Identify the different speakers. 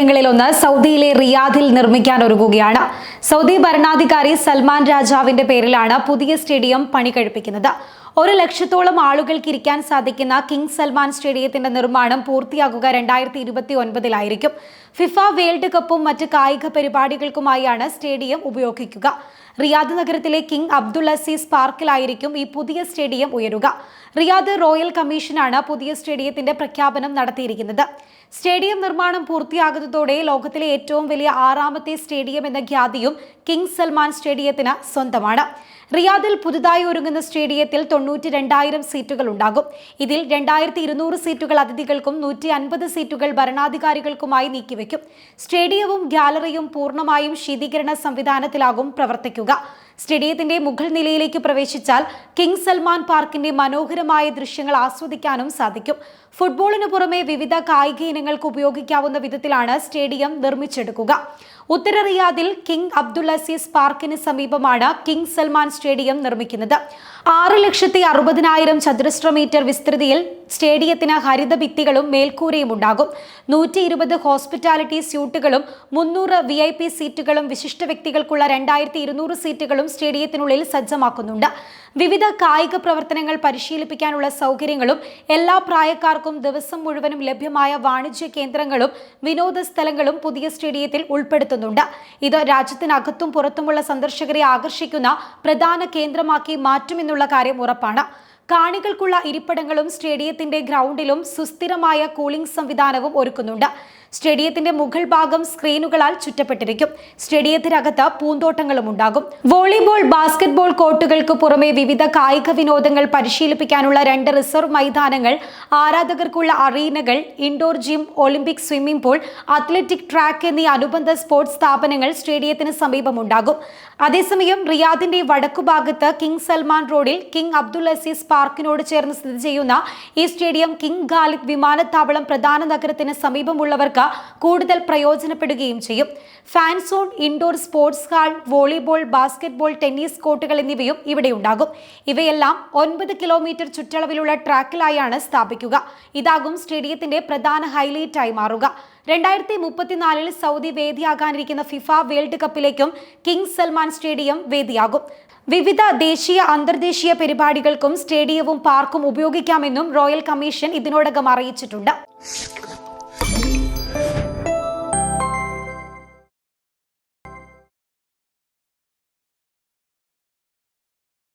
Speaker 1: സ്റ്റേഡിയങ്ങളിലൊന്ന് സൗദിയിലെ റിയാദിൽ നിർമ്മിക്കാൻ ഒരുങ്ങുകയാണ്. സൗദി ഭരണാധികാരി സൽമാൻ രാജാവിന്റെ പേരിലാണ് പുതിയ സ്റ്റേഡിയം പണി കഴിപ്പിക്കുന്നത്. 1 ലക്ഷത്തോളം ആളുകൾക്ക് ഇരിക്കാൻ സാധിക്കുന്ന കിങ് സൽമാൻ സ്റ്റേഡിയത്തിന്റെ നിർമ്മാണം പൂർത്തിയാകുക 2029-ലായിരിക്കും. ഫിഫ വേൾഡ് കപ്പും മറ്റ് കായിക പരിപാടികൾക്കുമായാണ് സ്റ്റേഡിയം ഉപയോഗിക്കുക. റിയാദ് നഗരത്തിലെ കിങ് അബ്ദുൽ അസീസ് പാർക്കിലായിരിക്കും ഈ പുതിയ സ്റ്റേഡിയം ഉയരുക. റിയാദ് റോയൽ കമ്മീഷനാണ് പുതിയ സ്റ്റേഡിയത്തിന്റെ പ്രഖ്യാപനം നടത്തിയിരിക്കുന്നത്. സ്റ്റേഡിയം നിർമ്മാണം പൂർത്തിയാകുന്നതോടെ ലോകത്തിലെ ഏറ്റവും വലിയ 6ാമത്തെ സ്റ്റേഡിയം എന്ന ഖ്യാതിയും കിങ് സൽമാൻ സ്റ്റേഡിയത്തിന് സ്വന്തമാണ്. റിയാദിൽ പുതുതായി ഒരുങ്ങുന്ന സ്റ്റേഡിയത്തിൽ 92,000 സീറ്റുകൾ ഉണ്ടാകും. ഇതിൽ 2,200 സീറ്റുകൾ അതിഥികൾക്കും 150 സീറ്റുകൾ ഭരണാധികാരികൾക്കുമായി നീക്കിവെക്കും. സ്റ്റേഡിയവും ഗ്യാലറിയും പൂർണ്ണമായും ശീതീകരണ സംവിധാനത്തിലാകും പ്രവർത്തിക്കുക. സ്റ്റേഡിയത്തിന്റെ മുകൾ നിലയിലേക്ക് പ്രവേശിച്ചാൽ കിങ് സൽമാൻ പാർക്കിന്റെ മനോഹരമായ ദൃശ്യങ്ങൾ ആസ്വദിക്കാനും സാധിക്കും. ഫുട്ബോളിന് പുറമെ വിവിധ കായിക ഇനങ്ങൾക്ക് ഉപയോഗിക്കാവുന്ന വിധത്തിലാണ് സ്റ്റേഡിയം നിർമ്മിച്ചെടുക്കുക. ഉത്തര റിയാദിൽ കിങ് അബ്ദുൽ അസീസ് പാർക്കിന് സമീപമാണ് കിങ് സൽമാൻ സ്റ്റേഡിയം നിർമ്മിക്കുന്നത്. 6,60,000 ചതുരശ്ര മീറ്റർ വിസ്തൃതിയിൽ സ്റ്റേഡിയത്തിന് ഹരിത ഭിത്തികളും മേൽക്കൂരയും ഉണ്ടാകും. 120 ഹോസ്പിറ്റാലിറ്റി സ്യൂട്ടുകളും 300 VIP സീറ്റുകളും വിശിഷ്ട വ്യക്തികൾക്കുള്ള 2,200 സീറ്റുകളും സ്റ്റേഡിയത്തിനുള്ളിൽ സജ്ജമാക്കുന്നുണ്ട്. വിവിധ കായിക പ്രവർത്തനങ്ങൾ പരിശീലിപ്പിക്കാനുള്ള സൗകര്യങ്ങളും എല്ലാ പ്രായക്കാർക്കും ദിവസം മുഴുവനും ലഭ്യമായ വാണിജ്യ കേന്ദ്രങ്ങളും വിനോദ സ്ഥലങ്ങളും പുതിയ സ്റ്റേഡിയത്തിൽ ഉൾപ്പെടുത്തുന്നുണ്ട്. ഇത് രാജ്യത്തിനകത്തും പുറത്തുമുള്ള സന്ദർശകരെ ആകർഷിക്കുന്ന പ്രധാന കേന്ദ്രമാക്കി മാറ്റുമെന്നുള്ള കാര്യം ഉറപ്പാണ്. കാണികൾക്കുള്ള ഇരിപ്പിടങ്ങളും സ്റ്റേഡിയത്തിന്റെ ഗ്രൗണ്ടിലും സുസ്ഥിരമായ കൂളിംഗ് സംവിധാനവും ഒരുക്കുന്നുണ്ട്. സ്റ്റേഡിയത്തിന്റെ മുകൾ ഭാഗം സ്ക്രീനുകളാൽ ചുറ്റപ്പെട്ടിരിക്കും. സ്റ്റേഡിയത്തിനകത്ത് പൂന്തോട്ടങ്ങളും ഉണ്ടാകും. വോളിബോൾ, ബാസ്കറ്റ്ബോൾ കോർട്ടുകൾക്ക് പുറമെ വിവിധ കായിക വിനോദങ്ങൾ പരിശീലിപ്പിക്കാനുള്ള 2 റിസർവ് മൈതാനങ്ങൾ, ആരാധകർക്കുള്ള അറീനകൾ, indoor gym, olympic swimming pool, athletic track എന്നീ അനുബന്ധ സ്പോർട്സ് സ്ഥാപനങ്ങൾ സ്റ്റേഡിയത്തിന് സമീപമുണ്ടാകും. അതേസമയം റിയാദിന്റെ വടക്കുഭാഗത്ത് കിങ് സൽമാൻ റോഡിൽ കിങ് അബ്ദുൽ അസീസ് പാർക്കിനോട് ചേർന്ന് സ്ഥിതി ചെയ്യുന്ന ഈ സ്റ്റേഡിയം കിങ് ഖാലിദ് വിമാനത്താവളം പ്രധാന നഗരത്തിന് സമീപമുള്ളവർക്ക് കൂടുതൽ പ്രയോജനപ്പെടുകയും ചെയ്യും. Fan zone, indoor sports hall, volleyball, basketball, tennis കോർട്ടുകൾ എന്നിവയും ഇവിടെ ഉണ്ടാകും. ഇവയെല്ലാം 9 കിലോമീറ്റർ ചുറ്റളവിലുള്ള ട്രാക്കിലായാണ് സ്ഥാപിക്കുക. ഇതാകും സ്റ്റേഡിയത്തിന്റെ പ്രധാന ഹൈലൈറ്റായി മാറുക. 2034-ൽ സൗദി വേദിയാകാനിരിക്കുന്ന ഫിഫ വേൾഡ് കപ്പിലേക്കും കിങ് സൽമാൻ സ്റ്റേഡിയം വേദിയാകും. വിവിധ ദേശീയ അന്തർദേശീയ പരിപാടികൾക്കും സ്റ്റേഡിയവും പാർക്കും ഉപയോഗിക്കാമെന്നും റോയൽ കമ്മീഷൻ ഇതിനോടകം അറിയിച്ചിട്ടുണ്ട്.